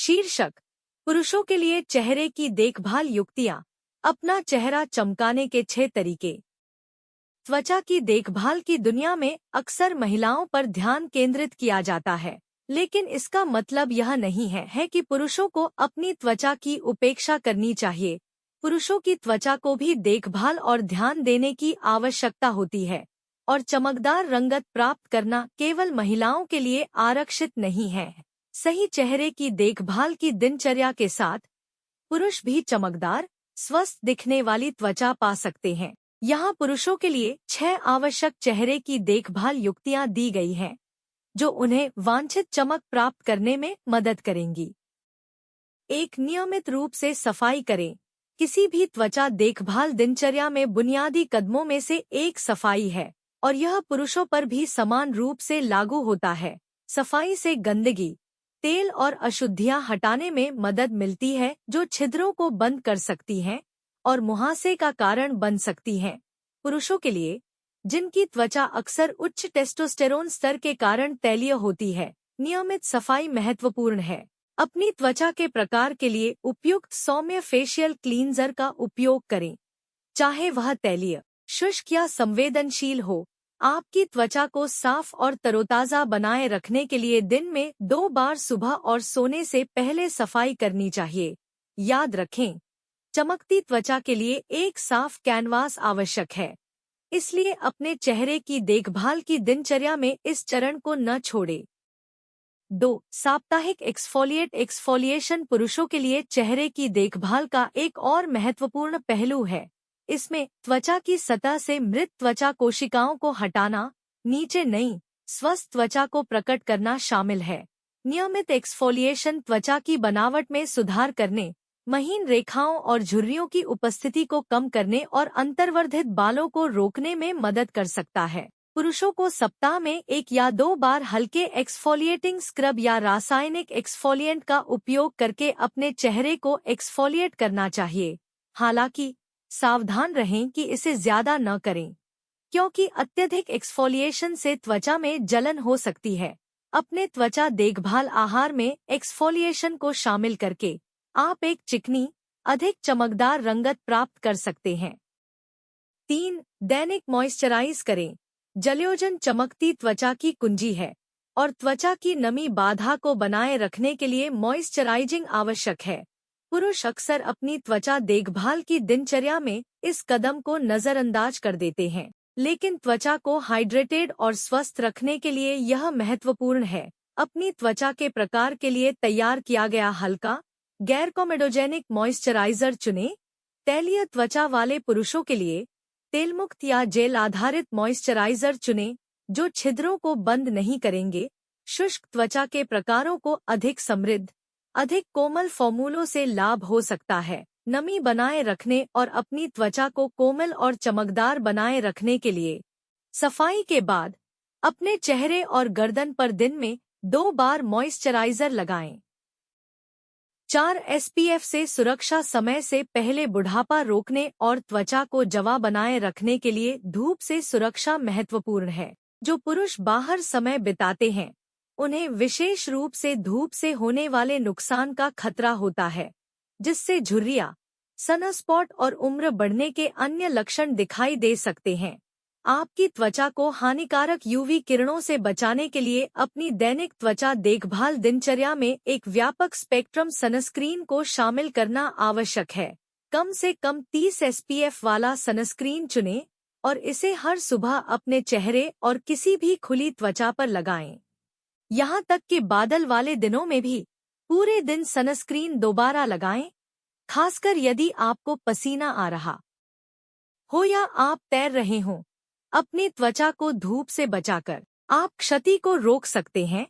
शीर्षक: पुरुषों के लिए चेहरे की देखभाल युक्तियाँ, अपना चेहरा चमकाने के 6 तरीके। त्वचा की देखभाल की दुनिया में अक्सर महिलाओं पर ध्यान केंद्रित किया जाता है, लेकिन इसका मतलब यह नहीं है कि पुरुषों को अपनी त्वचा की उपेक्षा करनी चाहिए। पुरुषों की त्वचा को भी देखभाल और ध्यान देने की आवश्यकता होती है, और चमकदार रंगत प्राप्त करना केवल महिलाओं के लिए आरक्षित नहीं है। सही चेहरे की देखभाल की दिनचर्या के साथ पुरुष भी चमकदार, स्वस्थ दिखने वाली त्वचा पा सकते हैं। यहाँ पुरुषों के लिए 6 आवश्यक चेहरे की देखभाल युक्तियाँ दी गई हैं, जो उन्हें वांछित चमक प्राप्त करने में मदद करेंगी। 1. नियमित रूप से सफाई करें। किसी भी त्वचा देखभाल दिनचर्या में बुनियादी कदमों में से एक सफाई है, और यह पुरुषों पर भी समान रूप से लागू होता है। सफाई से गंदगी, तेल और अशुद्धियां हटाने में मदद मिलती है, जो छिद्रों को बंद कर सकती हैं और मुहासे का कारण बन सकती हैं। पुरुषों के लिए, जिनकी त्वचा अक्सर उच्च टेस्टोस्टेरोन स्तर के कारण तैलीय होती है, नियमित सफाई महत्वपूर्ण है। अपनी त्वचा के प्रकार के लिए उपयुक्त सौम्य फेशियल क्लींजर का उपयोग करें, चाहे वह तैलीय, शुष्क या संवेदनशील हो। आपकी त्वचा को साफ और तरोताजा बनाए रखने के लिए दिन में 2 बार सुबह और सोने से पहले सफाई करनी चाहिए। याद रखें, चमकती त्वचा के लिए एक साफ कैनवास आवश्यक है, इसलिए अपने चेहरे की देखभाल की दिनचर्या में इस चरण को न छोड़ें। 2. साप्ताहिक एक्सफोलिएशन पुरुषों के लिए चेहरे की देखभाल का एक और महत्वपूर्ण पहलू है। इसमें त्वचा की सतह से मृत त्वचा कोशिकाओं को हटाना, नीचे नई, स्वस्थ त्वचा को प्रकट करना शामिल है। नियमित एक्सफोलिएशन त्वचा की बनावट में सुधार करने, महीन रेखाओं और झुर्रियों की उपस्थिति को कम करने और अंतर्वर्धित बालों को रोकने में मदद कर सकता है। पुरुषों को सप्ताह में 1 या 2 बार हल्के एक्सफोलिएटिंग स्क्रब या रासायनिक एक्सफोलिएंट का उपयोग करके अपने चेहरे को एक्सफोलिएट करना चाहिए। हालांकि सावधान रहें कि इसे ज्यादा न करें, क्योंकि अत्यधिक एक्सफोलिएशन से त्वचा में जलन हो सकती है। अपने त्वचा देखभाल आहार में एक्सफोलिएशन को शामिल करके आप एक चिकनी, अधिक चमकदार रंगत प्राप्त कर सकते हैं। 3. दैनिक मॉइस्चराइज करें। जलयोजन चमकती त्वचा की कुंजी है, और त्वचा की नमी बाधा को बनाए रखने के लिए मॉइस्चराइजिंग आवश्यक है। पुरुष अक्सर अपनी त्वचा देखभाल की दिनचर्या में इस कदम को नजरअंदाज कर देते हैं, लेकिन त्वचा को हाइड्रेटेड और स्वस्थ रखने के लिए यह महत्वपूर्ण है। अपनी त्वचा के प्रकार के लिए तैयार किया गया हल्का, गैर कोमेडोजेनिक मॉइस्चराइजर चुनें। तैलीय त्वचा वाले पुरुषों के लिए तेलमुक्त या जेल आधारित मॉइस्चराइजर चुनें, जो छिद्रों को बंद नहीं करेंगे। शुष्क त्वचा के प्रकारों को अधिक समृद्ध, अधिक कोमल फॉर्मूलों से लाभ हो सकता है। नमी बनाए रखने और अपनी त्वचा को कोमल और चमकदार बनाए रखने के लिए सफाई के बाद अपने चेहरे और गर्दन पर दिन में 2 बार मॉइस्चराइजर लगाएं। 4. SPF से सुरक्षा। समय से पहले बुढ़ापा रोकने और त्वचा को जवा बनाए रखने के लिए धूप से सुरक्षा महत्वपूर्ण है। जो पुरुष बाहर समय बिताते हैं, उन्हें विशेष रूप से धूप से होने वाले नुकसान का खतरा होता है, जिससे झुर्रियां, सनस्पॉट और उम्र बढ़ने के अन्य लक्षण दिखाई दे सकते हैं। आपकी त्वचा को हानिकारक यूवी किरणों से बचाने के लिए अपनी दैनिक त्वचा देखभाल दिनचर्या में एक व्यापक स्पेक्ट्रम सनस्क्रीन को शामिल करना आवश्यक है। कम से कम 30 SPF वाला सनस्क्रीन चुनें और इसे हर सुबह अपने चेहरे और किसी भी खुली त्वचा पर लगाएं। यहाँ तक कि बादल वाले दिनों में भी पूरे दिन सनस्क्रीन दोबारा लगाएं, खासकर यदि आपको पसीना आ रहा हो या आप तैर रहे हों। अपनी त्वचा को धूप से बचाकर आप क्षति को रोक सकते हैं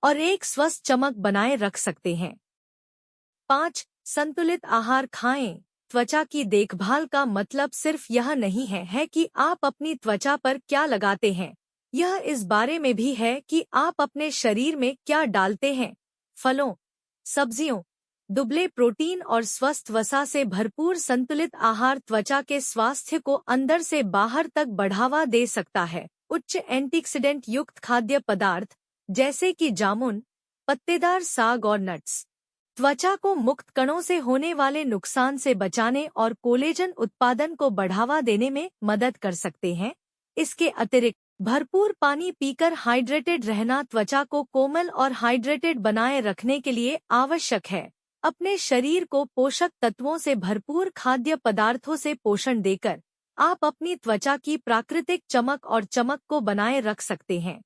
और एक स्वस्थ चमक बनाए रख सकते हैं। 5. संतुलित आहार खाएं। त्वचा की देखभाल का मतलब सिर्फ यह नहीं है कि आप अपनी त्वचा पर क्या लगाते हैं, यह इस बारे में भी है कि आप अपने शरीर में क्या डालते हैं। फलों, सब्जियों, दुबले प्रोटीन और स्वस्थ वसा से भरपूर संतुलित आहार त्वचा के स्वास्थ्य को अंदर से बाहर तक बढ़ावा दे सकता है। उच्च एंटीऑक्सीडेंट युक्त खाद्य पदार्थ, जैसे कि जामुन, पत्तेदार साग और नट्स, त्वचा को मुक्त कणों से होने वाले नुकसान से बचाने और कोलेजन उत्पादन को बढ़ावा देने में मदद कर सकते हैं। इसके अतिरिक्त भरपूर पानी पीकर हाइड्रेटेड रहना त्वचा को कोमल और हाइड्रेटेड बनाए रखने के लिए आवश्यक है। अपने शरीर को पोषक तत्वों से भरपूर खाद्य पदार्थों से पोषण देकर आप अपनी त्वचा की प्राकृतिक चमक और चमक को बनाए रख सकते हैं।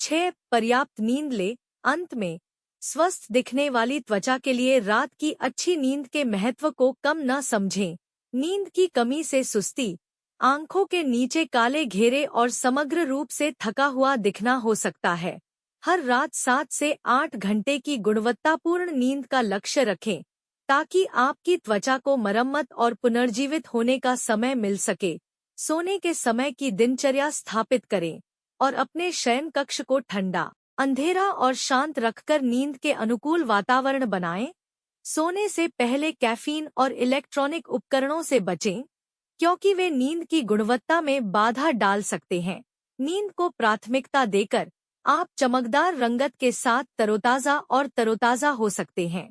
6. पर्याप्त नींद ले। अंत में, स्वस्थ दिखने वाली त्वचा के लिए रात की अच्छी नींद के महत्व को कम न समझें। नींद की कमी से सुस्ती, आंखों के नीचे काले घेरे और समग्र रूप से थका हुआ दिखना हो सकता है। हर रात 7 से 8 घंटे की गुणवत्तापूर्ण नींद का लक्ष्य रखें ताकि आपकी त्वचा को मरम्मत और पुनर्जीवित होने का समय मिल सके। सोने के समय की दिनचर्या स्थापित करें और अपने शयन कक्ष को ठंडा, अंधेरा और शांत रखकर नींद के अनुकूल वातावरण बनाएं। सोने से पहले कैफीन और इलेक्ट्रॉनिक उपकरणों से बचें क्योंकि वे नींद की गुणवत्ता में बाधा डाल सकते हैं। नींद को प्राथमिकता देकर आप चमकदार रंगत के साथ तरोताजा हो सकते हैं।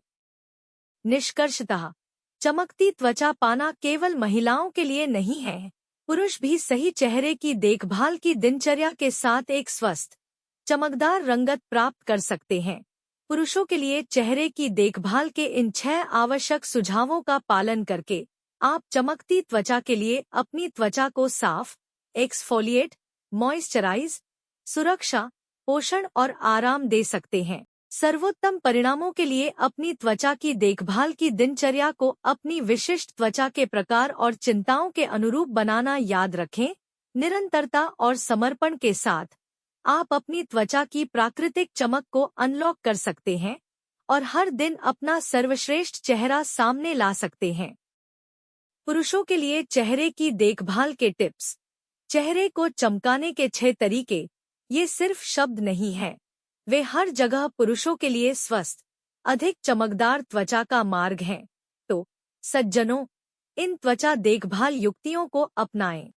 निष्कर्षतः, चमकती त्वचा पाना केवल महिलाओं के लिए नहीं है। पुरुष भी सही चेहरे की देखभाल की दिनचर्या के साथ एक स्वस्थ, चमकदार रंगत प्राप्त कर सकते हैं। पुरुषों के लिए चेहरे की देखभाल के इन 6 आवश्यक सुझावों का पालन करके आप चमकती त्वचा के लिए अपनी त्वचा को साफ, एक्सफोलिएट, मॉइस्चराइज, सुरक्षा, पोषण और आराम दे सकते हैं। सर्वोत्तम परिणामों के लिए अपनी त्वचा की देखभाल की दिनचर्या को अपनी विशिष्ट त्वचा के प्रकार और चिंताओं के अनुरूप बनाना याद रखें। निरंतरता और समर्पण के साथ आप अपनी त्वचा की प्राकृतिक चमक को अनलॉक कर सकते हैं और हर दिन अपना सर्वश्रेष्ठ चेहरा सामने ला सकते हैं। पुरुषों के लिए चेहरे की देखभाल के टिप्स। चेहरे को चमकाने के 6 तरीके, ये सिर्फ शब्द नहीं है, वे हर जगह पुरुषों के लिए स्वस्थ, अधिक चमकदार त्वचा का मार्ग हैं। तो सज्जनों, इन त्वचा देखभाल युक्तियों को अपनाएं।